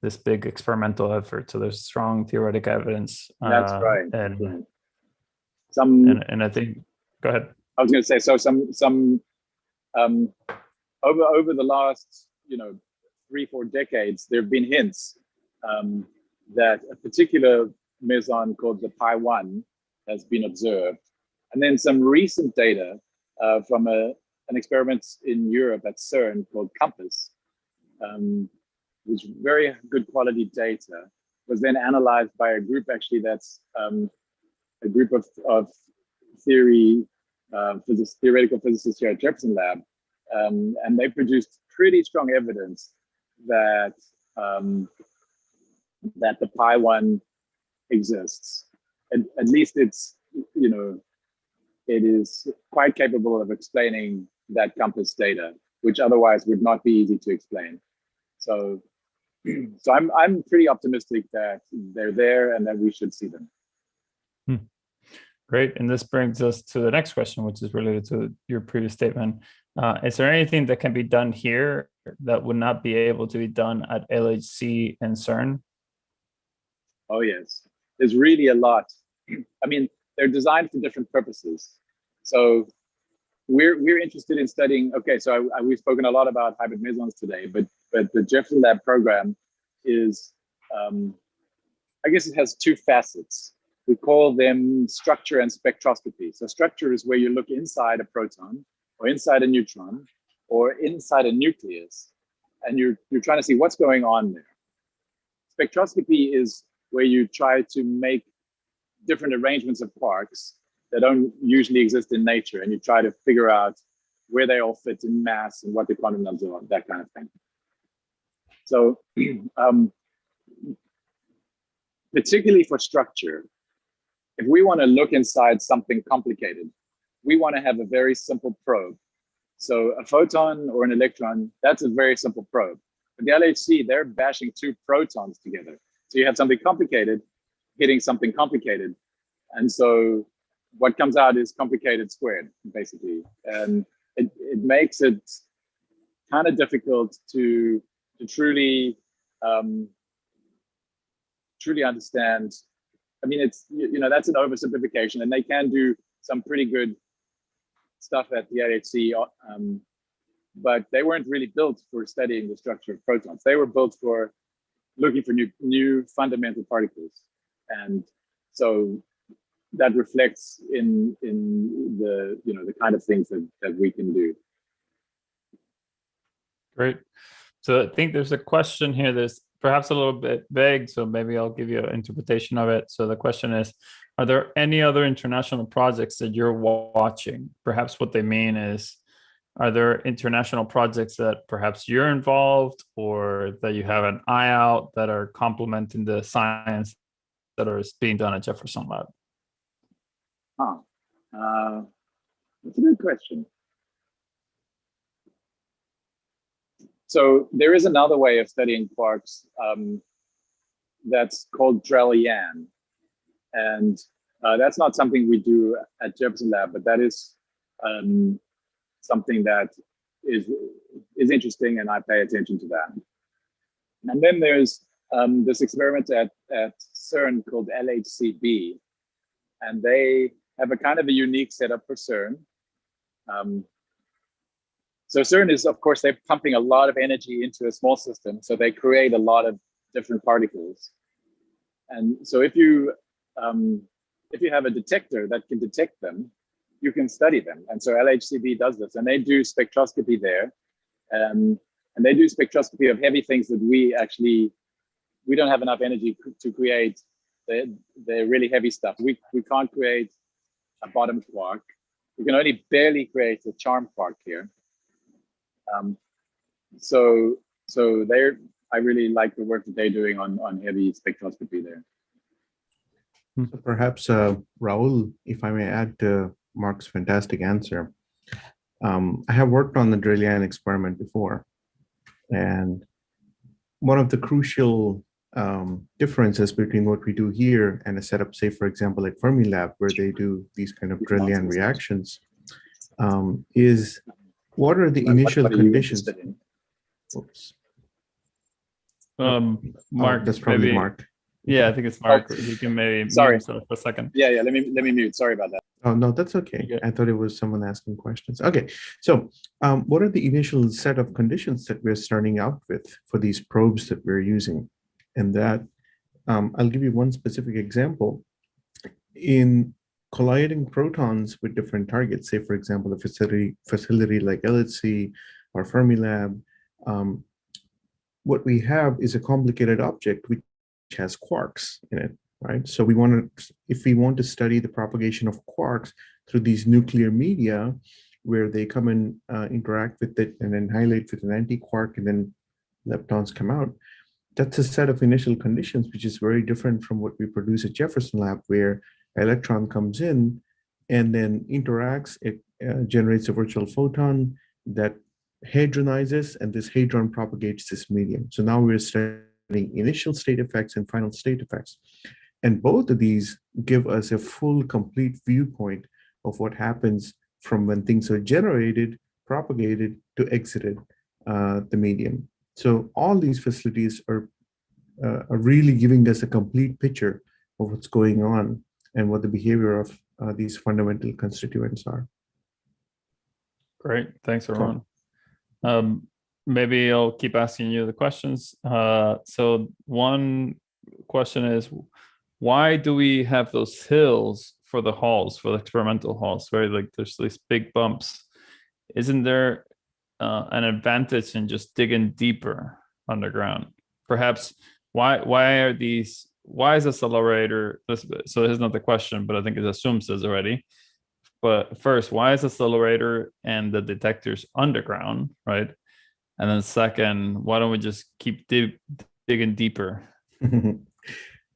this big experimental effort. So there's strong theoretic evidence. That's right. And I think, go ahead. I was going to say, so some over the last, you know, 3-4 decades, there have been hints that a particular meson called the pi1 has been observed. And then some recent data from an experiment in Europe at CERN called COMPASS, which is very good quality data, was then analyzed by a group actually that's a group of theory theoretical physicists here at Jefferson Lab, and they produced pretty strong evidence that that the pi1 exists. At least it's, you know, it is quite capable of explaining that compass data, which otherwise would not be easy to explain. So, so I'm pretty optimistic that they're there and that we should see them. Great. And this brings us to the next question, which is related to your previous statement. Is there anything that can be done here that would not be able to be done at LHC and CERN? Oh, yes. There's really a lot. I mean, they're designed for different purposes. So we're interested in studying, okay, so we've spoken a lot about hybrid mesons today, but the Jefferson Lab program is, I guess it has two facets. We call them structure and spectroscopy. So structure is where you look inside a proton or inside a neutron or inside a nucleus, and you're trying to see what's going on there. Spectroscopy is where you try to make different arrangements of quarks that don't usually exist in nature, and you try to figure out where they all fit in mass and what the quantum numbers are, that kind of thing. So particularly for structure, if we want to look inside something complicated, we want to have a very simple probe. So a photon or an electron, that's a very simple probe. But the LHC, they're bashing two protons together. So you have something complicated hitting something complicated. And so what comes out is complicated squared, basically. And it makes it kind of difficult to truly understand. I mean, it's, you know, that's an oversimplification, and they can do some pretty good stuff at the LHC, but they weren't really built for studying the structure of protons. They were built for looking for new fundamental particles. And so that reflects in the, you know, the kind of things that we can do. Great. So I think there's a question here that's perhaps a little bit vague, so maybe I'll give you an interpretation of it. So the question is, are there any other international projects that you're watching? Perhaps what they mean is, are there international projects that perhaps you're involved or that you have an eye out that are complementing the science that is being done at Jefferson Lab? That's a good question. So there is another way of studying quarks that's called baryon. And that's not something we do at Jefferson Lab, but that is something that is interesting, and I pay attention to that. And then there's this experiment at CERN called LHCb, and they have a kind of a unique setup for CERN. So CERN is, of course, they're pumping a lot of energy into a small system, so they create a lot of different particles. And so if you have a detector that can detect them, you can study them. And so LHCb does this, and they do spectroscopy there. And they do spectroscopy of heavy things that we don't have enough energy to create the really heavy stuff. We can't create a bottom quark. We can only barely create a charm quark here. So I really like the work that they're doing on heavy spectroscopy there. So perhaps, Raul, if I may add to Mark's fantastic answer, I have worked on the baryon experiment before, and one of the crucial differences between what we do here and a setup, say, for example, like Fermi Lab, where they do these kind of baryon reactions, is what are the initial conditions? Oops. Mark, that's probably maybe, Mark. Yeah, I think it's Mark. He can maybe mute himself for a second. Yeah, let me mute. Sorry about that. Oh, no, that's okay. I thought it was someone asking questions. Okay, so what are the initial set of conditions that we're starting out with for these probes that we're using? And that, I'll give you one specific example. In colliding protons with different targets, say, for example, a facility like LHC or Fermi Lab, what we have is a complicated object which has quarks in it, right? So if we want to study the propagation of quarks, through these nuclear media, where they come and interact with it and then highlight with an anti-quark, and then leptons come out. That's a set of initial conditions, which is very different from what we produce at Jefferson Lab, where electron comes in and then interacts. It generates a virtual photon that hadronizes, and this hadron propagates this medium. So now we're studying initial state effects and final state effects. And both of these give us a full, complete viewpoint of what happens from when things are generated, propagated, to exited the medium. So all these facilities are really giving us a complete picture of what's going on and what the behavior of these fundamental constituents are. Great, thanks, Arun. Maybe I'll keep asking you the questions. So one question is, why do we have those hills for the halls, for the experimental halls, right? Like there's these big bumps. Isn't there an advantage in just digging deeper underground? Perhaps why is Accelerator, so this is not the question, but I think it assumes this already. But first, why is Accelerator and the detectors underground, right? And then second, why don't we just keep digging deeper?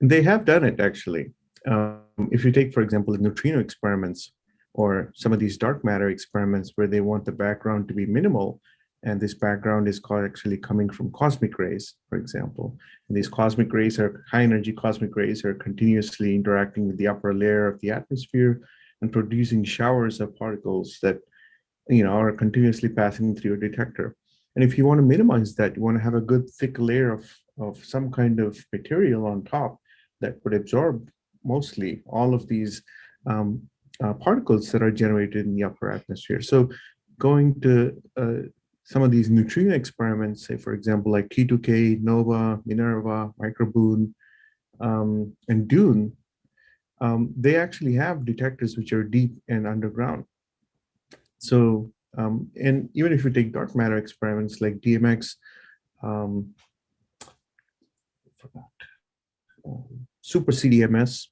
They have done it, actually. If you take, for example, the neutrino experiments or some of these dark matter experiments where they want the background to be minimal, and this background is actually coming from cosmic rays, for example. And these cosmic rays are high energy cosmic rays are continuously interacting with the upper layer of the atmosphere and producing showers of particles that are continuously passing through a detector. And if you want to minimize that, you want to have a good thick layer of some kind of material on top that would absorb mostly all of these particles that are generated in the upper atmosphere. So going to some of these neutrino experiments, say, for example, like T2K, NOVA, Minerva, Microboon, and Dune, they actually have detectors which are deep and underground. So, and even if you take dark matter experiments like DMX, Super CDMS,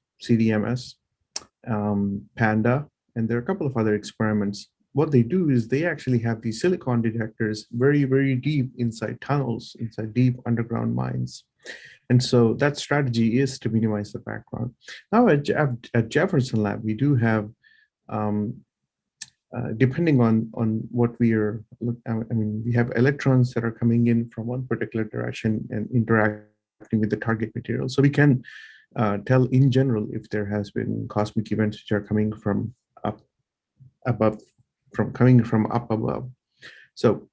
Panda, and there are a couple of other experiments. What they do is they actually have these silicon detectors very, very deep inside tunnels, inside deep underground mines. And so that strategy is to minimize the background. Now at Jefferson Lab, we do have, depending on what we are, we have electrons that are coming in from one particular direction and interacting with the target material. So we can tell in general if there has been cosmic events which are coming from up above. So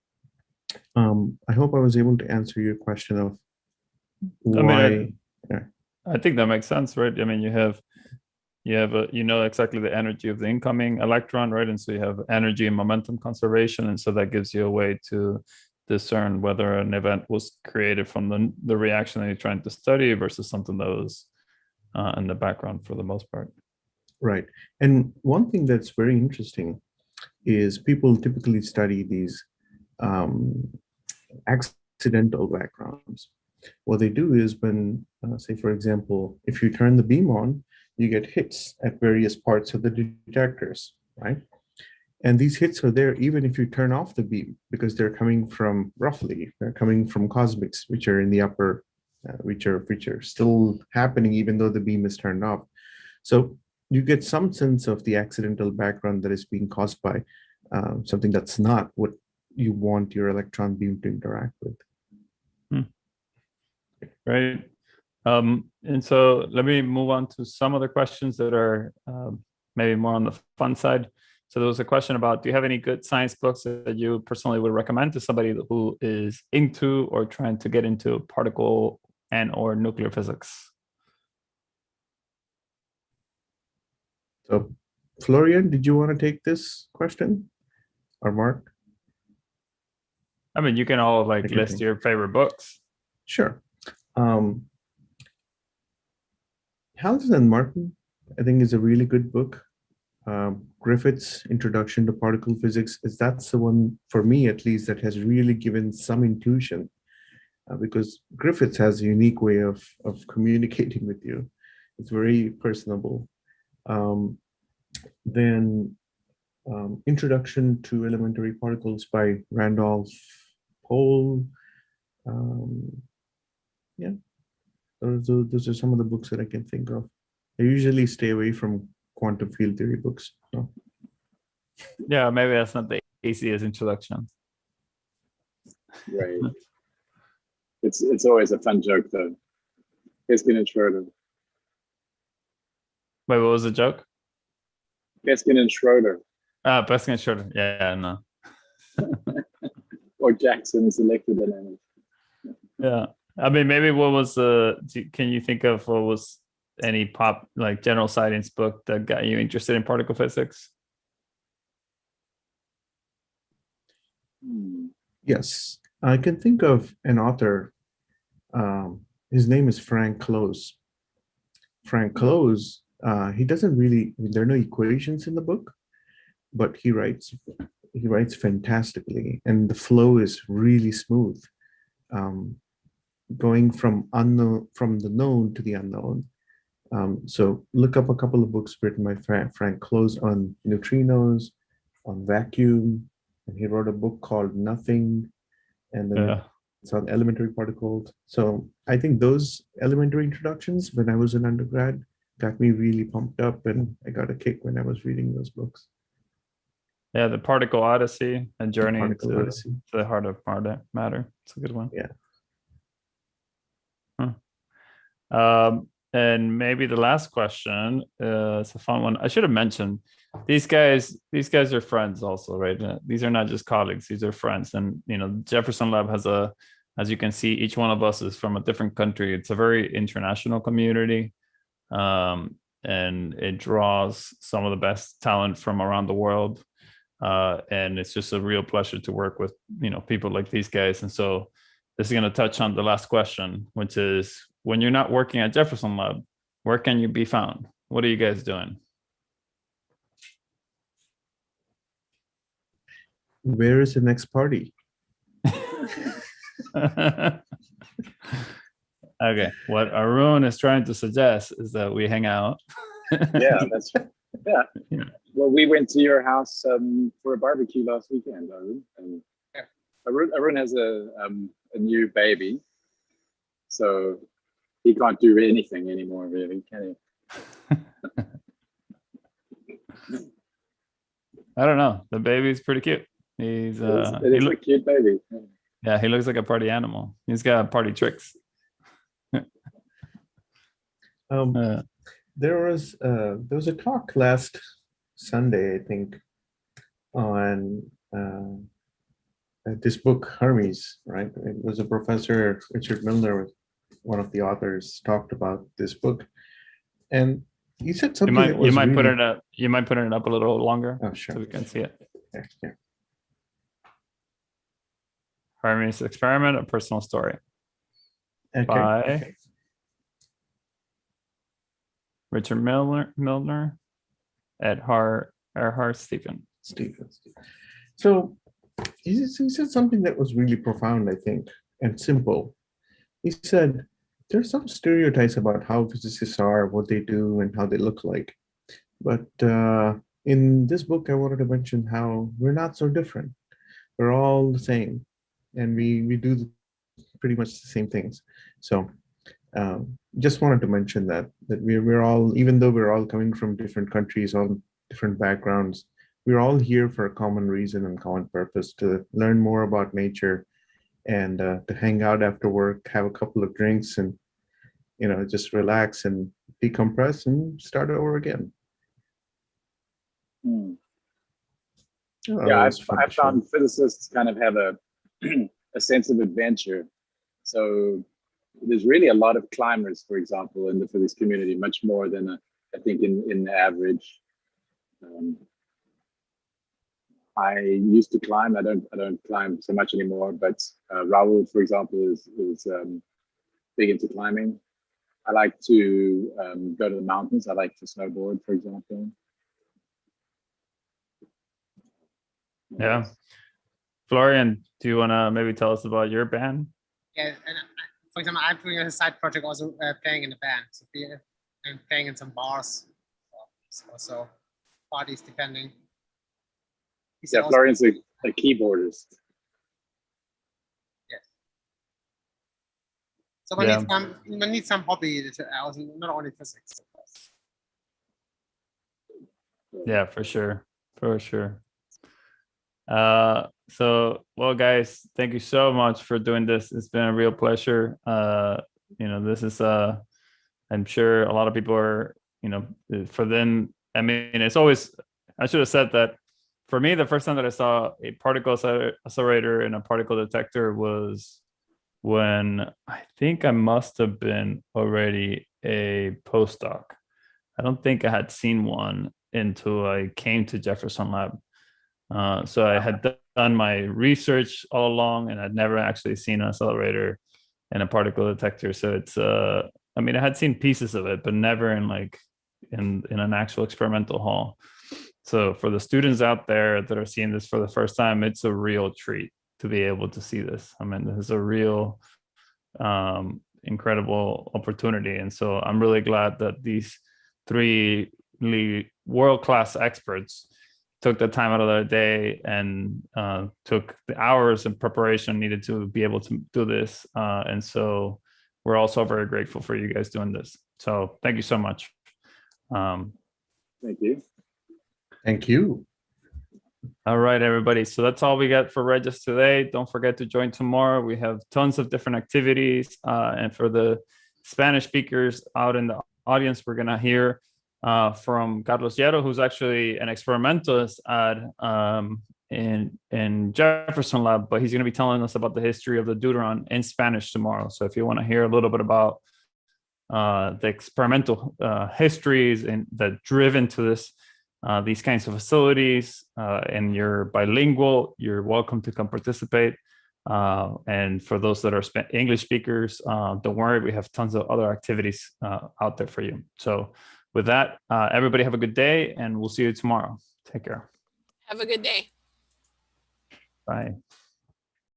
I hope I was able to answer your question of why. I think that makes sense, right? I mean, you know exactly the energy of the incoming electron, right? And so you have energy and momentum conservation, and so that gives you a way to discern whether an event was created from the reaction that you're trying to study versus something that was in the background for the most part. Right. And one thing that's very interesting is people typically study these accidental backgrounds. What they do is when, say, for example, if you turn the beam on, you get hits at various parts of the detectors, right? And these hits are there even if you turn off the beam, because they're coming from cosmics, which are in the upper, which are still happening even though the beam is turned off. So you get some sense of the accidental background that is being caused by something that's not what you want your electron beam to interact with. Right. And so let me move on to some other questions that are maybe more on the fun side. So there was a question about, do you have any good science books that you personally would recommend to somebody who is into or trying to get into particle and or nuclear physics? So Florian, did you want to take this question, or Mark? I mean, you can all like list your favorite books. Sure. Hauenstein and Martin, I think, is a really good book. Griffith's Introduction to Particle Physics, that's the one, for me at least, that has really given some intuition, because Griffiths has a unique way of communicating with you. It's very personable. Then Introduction to Elementary Particles by Randolph Pohl. Yeah, those are some of the books that I can think of. I usually stay away from quantum field theory books. So. Yeah, maybe that's not the easiest introduction. Right. It's always a fun joke though. Peskin and Schroeder. Wait, what was the joke? Peskin and Schroeder. Peskin and Schroeder. Yeah, no. Or Jackson's electrodynamics. Yeah. I mean, maybe what was can you think of what was any pop, like general science book that got you interested in particle physics? Yes, I can think of an author. His name is Frank Close. Frank Close, he doesn't really, there are no equations in the book, but he writes fantastically, and the flow is really smooth. Going from the known to the unknown. So look up a couple of books written by Frank Close on neutrinos, on vacuum, and he wrote a book called Nothing, and then it's on elementary particles. So I think those elementary introductions when I was an undergrad got me really pumped up, and I got a kick when I was reading those books. Yeah, the Particle Odyssey, A Journey to the Heart of Matter. It's a good one. Yeah. And maybe the last question is a fun one. I should have mentioned these guys are friends also, right? These are not just colleagues, these are friends. And Jefferson Lab has as you can see, each one of us is from a different country. It's a very international community. And it draws some of the best talent from around the world. And it's just a real pleasure to work with people like these guys. And so this is going to touch on the last question, which is, when you're not working at Jefferson Lab, where can you be found? What are you guys doing? Where is the next party? Okay, what Arun is trying to suggest is that we hang out. Yeah, that's yeah. Well, we went to your house for a barbecue last weekend, Arun, and Arun has a new baby, so he can't do anything anymore, really, can he? I don't know. The baby's pretty cute. He's it is a cute baby. Yeah, he looks like a party animal. He's got party tricks. There was a talk last Sunday, I think, on this book Hermes, right? It was a professor, Richard Milner, one of the authors, talked about this book, and he said something. You might put it up. You might put it up a little longer. Oh, sure. So we can see it. Yeah. Hermes Experiment: A Personal Story. Okay. By Richard Milner, Erhard Stevens. So he said something that was really profound, I think, and simple. He said, there's some stereotypes about how physicists are, what they do, and how they look like. But in this book, I wanted to mention how we're not so different. We're all the same, and we do pretty much the same things. So just wanted to mention that we're all, even though we're all coming from different countries, all different backgrounds, we're all here for a common reason and common purpose, to learn more about nature, and to hang out after work, have a couple of drinks, and just relax and decompress and start over again. Yeah, I found physicists kind of have a sense of adventure. So there's really a lot of climbers, for example, in the physics community, much more than I think in the average. I used to climb. I don't climb so much anymore. But Raul, for example, is big into climbing. I like to go to the mountains. I like to snowboard, for example. Yeah. Florian, do you want to maybe tell us about your band? Yeah, and for example, I'm doing a side project also playing in a band. So I'm playing in some bars. It's also parties, depending. Yeah, Florian's a keyboardist. Yes. So one needs some hobby, not only physics. Of course. Yeah, for sure. For sure. So, well, guys, thank you so much for doing this. It's been a real pleasure. This is, I'm sure a lot of people are, for them, I mean, it's always, I should have said that for me, the first time that I saw a particle accelerator and a particle detector was when I think I must have been already a postdoc. I don't think I had seen one until I came to Jefferson Lab. So I had done my research all along, and I'd never actually seen an accelerator and a particle detector. So it's, I mean, I had seen pieces of it, but never in an actual experimental hall. So for the students out there that are seeing this for the first time, it's a real treat to be able to see this. I mean, this is a real incredible opportunity. And so I'm really glad that these three world-class experts took the time out of their day and took the hours of preparation needed to be able to do this. And so we're also very grateful for you guys doing this. So thank you so much. Thank you. Thank you. All right, everybody. So that's all we got for REYES today. Don't forget to join tomorrow. We have tons of different activities. And for the Spanish speakers out in the audience, we're going to hear from Carlos Hierro, who's actually an experimentalist in Jefferson Lab, but he's going to be telling us about the history of the deuteron in Spanish tomorrow. So if you want to hear a little bit about the experimental histories and that driven to this, these kinds of facilities, and you're bilingual, you're welcome to come participate. And for those that are English speakers, don't worry, we have tons of other activities out there for you. So with that, everybody have a good day, and we'll see you tomorrow. Take care. Have a good day. Bye.